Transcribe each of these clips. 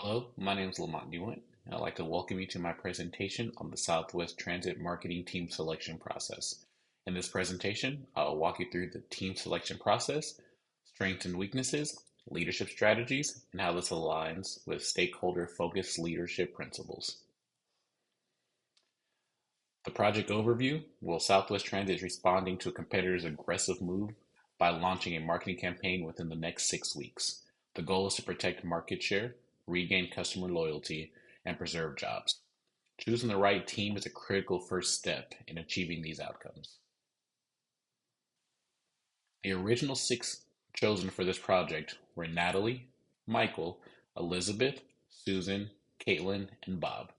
Hello, my name is Lamont Newent, and I'd like to welcome you to my presentation on the Southwest Transit Marketing Team Selection Process. In this presentation, I'll walk you through the team selection process, strengths and weaknesses, leadership strategies, and how this aligns with stakeholder-focused leadership principles. The project overview: Will Southwest Transit is responding to a competitor's aggressive move by launching a marketing campaign within the next 6 weeks. The goal is to protect market share, regain customer loyalty, and preserve jobs. Choosing the right team is a critical first step in achieving these outcomes. The original six chosen for this project were Natalie, Michael, Elizabeth, Susan, Caitlin, and Bob.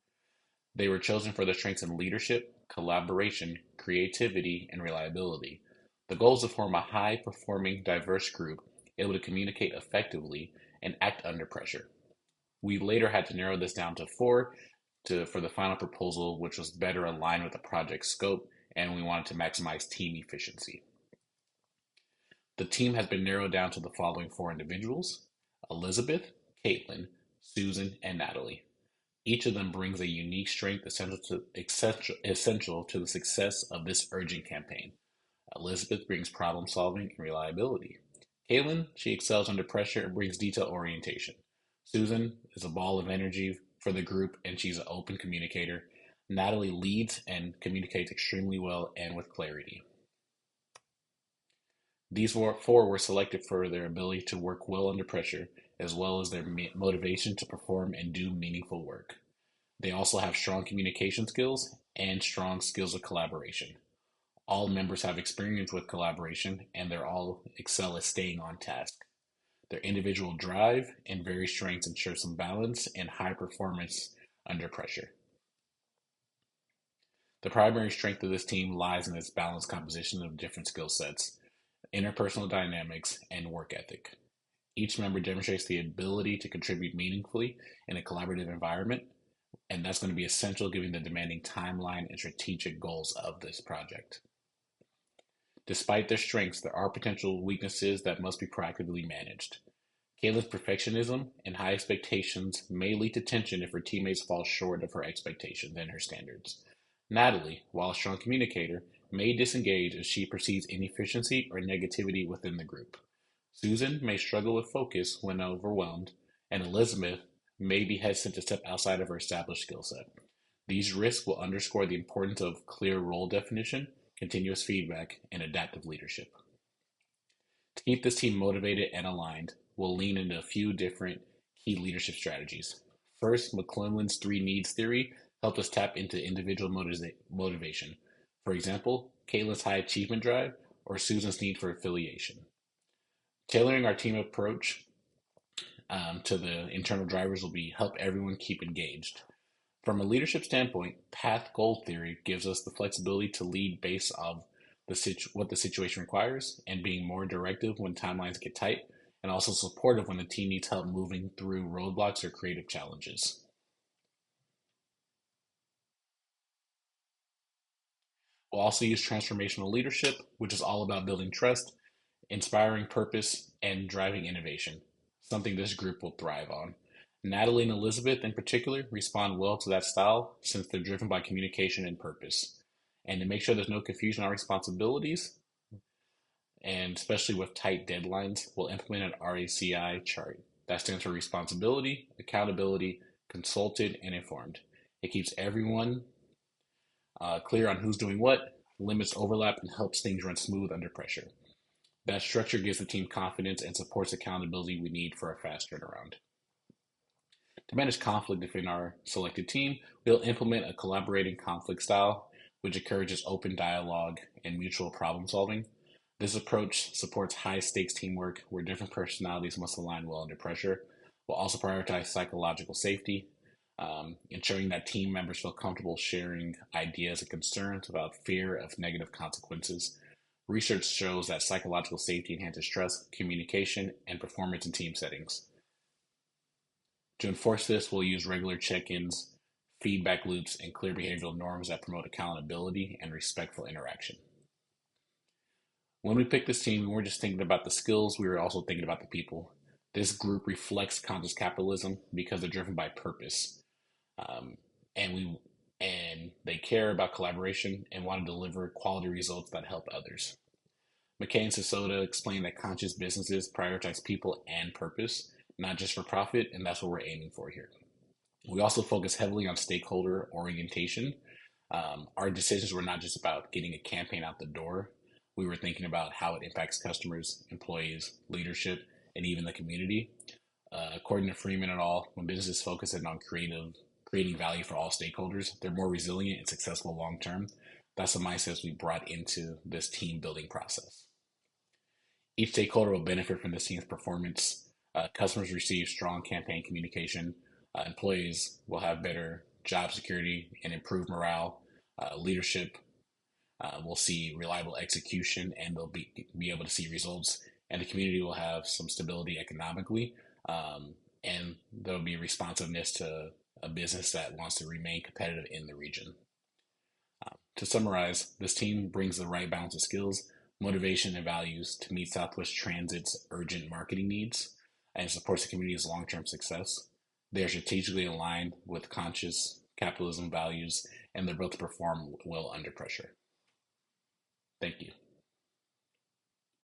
They were chosen for their strengths in leadership, collaboration, creativity, and reliability. The goal is to form a high-performing, diverse group able to communicate effectively and act under pressure. We later had to narrow this down to four for the final proposal, which was better aligned with the project scope, and we wanted to maximize team efficiency. The team has been narrowed down to the following four individuals: Elizabeth, Caitlin, Susan, and Natalie. Each of them brings a unique strength essential to the success of this urgent campaign. Elizabeth brings problem solving and reliability. Caitlin, she excels under pressure and brings detail orientation. Susan is a ball of energy for the group and she's an open communicator. Natalie leads and communicates extremely well and with clarity. These four were selected for their ability to work well under pressure, as well as their motivation to perform and do meaningful work. They also have strong communication skills and strong skills of collaboration. All members have experience with collaboration and they're all excel at staying on task. Their individual drive and various strengths ensure some balance and high performance under pressure. The primary strength of this team lies in its balanced composition of different skill sets, interpersonal dynamics, and work ethic. Each member demonstrates the ability to contribute meaningfully in a collaborative environment, and that's going to be essential given the demanding timeline and strategic goals of this project. Despite their strengths, there are potential weaknesses that must be proactively managed. Kayla's perfectionism and high expectations may lead to tension if her teammates fall short of her expectations and her standards. Natalie, while a strong communicator, may disengage if she perceives inefficiency or negativity within the group. Susan may struggle with focus when overwhelmed, and Elizabeth may be hesitant to step outside of her established skill set. These risks will underscore the importance of clear role definition, continuous feedback, and adaptive leadership. To keep this team motivated and aligned, we'll lean into a few different key leadership strategies. First, McClellan's three needs theory helped us tap into individual motivation. For example, Caitlin's high achievement drive or Susan's need for affiliation. Tailoring our team approach to the internal drivers will be help everyone keep engaged. From a leadership standpoint, path goal theory gives us the flexibility to lead based on what the situation requires and being more directive when timelines get tight and also supportive when the team needs help moving through roadblocks or creative challenges. We'll also use transformational leadership, which is all about building trust, inspiring purpose, and driving innovation, something this group will thrive on. Natalie and Elizabeth, in particular, respond well to that style since they're driven by communication and purpose. And to make sure there's no confusion on responsibilities, and especially with tight deadlines, we'll implement an RACI chart. That stands for responsibility, accountability, consulted, and informed. It keeps everyone clear on who's doing what, limits overlap, and helps things run smooth under pressure. That structure gives the team confidence and supports accountability we need for a fast turnaround. To manage conflict within our selected team, we'll implement a collaborating conflict style, which encourages open dialogue and mutual problem solving. This approach supports high stakes teamwork where different personalities must align well under pressure. We'll also prioritize psychological safety, ensuring that team members feel comfortable sharing ideas and concerns without fear of negative consequences. Research shows that psychological safety enhances trust, communication, and performance in team settings. To enforce this, we'll use regular check-ins, feedback loops, and clear behavioral norms that promote accountability and respectful interaction. When we picked this team, we weren't just thinking about the skills, we were also thinking about the people. This group reflects conscious capitalism because they're driven by purpose, um, and we and they care about collaboration and want to deliver quality results that help others. McKay and Sasota explain that conscious businesses prioritize people and purpose, not just for profit, and that's what we're aiming for here. We also focus heavily on stakeholder orientation. Our decisions were not just about getting a campaign out the door. We were thinking about how it impacts customers, employees, leadership, and even the community. According to Freeman et al., when businesses focus in on creating value for all stakeholders, they're more resilient and successful long term. That's the mindset we brought into this team building process. Each stakeholder will benefit from this team's performance. Customers receive strong campaign communication. Employees will have better job security and improved morale. Leadership will see reliable execution and they'll be able to see results. And the community will have some stability economically. And there'll be responsiveness to a business that wants to remain competitive in the region. To summarize, this team brings the right balance of skills, motivation, and values to meet Southwest Transit's urgent marketing needs and supports the community's long term success. They are strategically aligned with conscious capitalism values and they're built to perform well under pressure. Thank you.